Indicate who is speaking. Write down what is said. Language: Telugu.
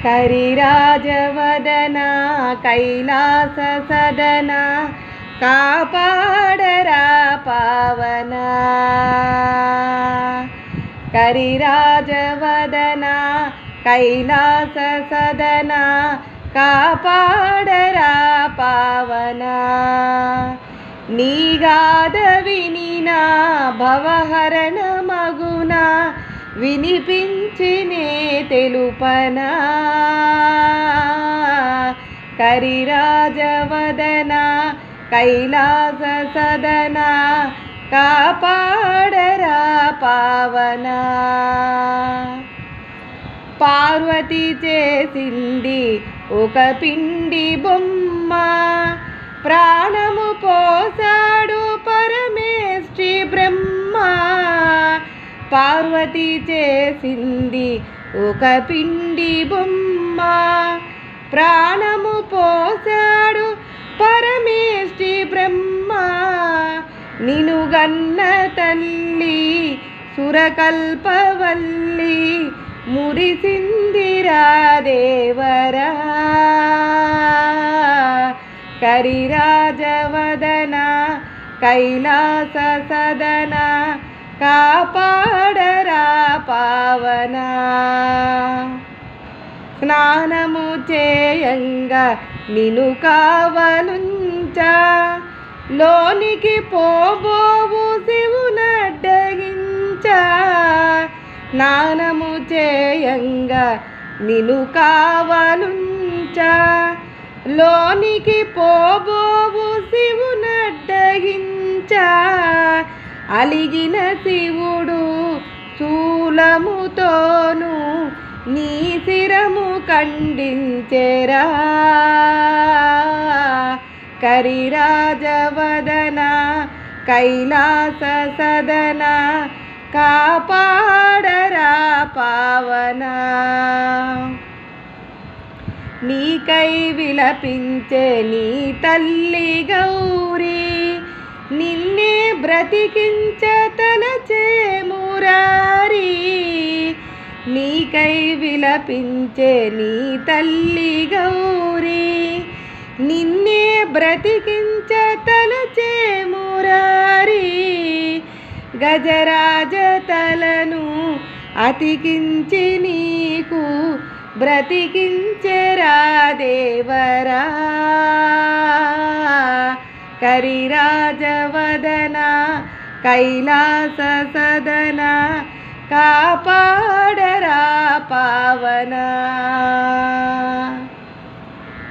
Speaker 1: కరిరాజవదనా కైలాస సదనా కాపాడరా పావనా. కరిరాజవదనా కైలాస సదనా కాపాడరా పావనా. నీగాద వినినా భవహరణ మగునా వినిపించినే తెలుపనా. కరిరాజవదనా కైలాస సదనా కాపాడరా పావనా. పార్వతి చేసింది ఒక పిండి బొమ్మ, ప్రాణము పోసాడు పరమేష్ఠి బ్రహ్మ. పార్వతి చేసింది ఒక పిండి బొమ్మ, ప్రాణము పోసాడు పరమేష్ఠి బ్రహ్మ. నిను గన్న తల్లి సురకల్పవల్లి మురిసిందిరా దేవరా. కరిరాజవదనా కైలాస సదనా కాపాడరా పావనా. స్నానము చేయంగా నిను కావలుంచా, లోనికి పోబోవు శివునడ్డగించా. స్నానము చేయంగా నిను కావలుంచా, లోనికి పోబోవు శివునడ్డగించా. అలిగిన శివుడు శూలముతోను నీ శిరము ఖండించెరా. కరిరాజవదనా కైలాస సదనా కాపాడరా పావనా. నీకై విలపించే నీ తల్లి గౌరీ, నిన్నే బ్రతికించ తలచే మురారి. నీకై విలపించే నీ తల్లి గౌరీ, నిన్నే బ్రతికించ తలచే మురారి. గజరాజ తలను అతికించి నీకు బ్రతికించెరా దేవరా. కరిరాజవదనా కైలాస సదనా కాపాడరా పావనా.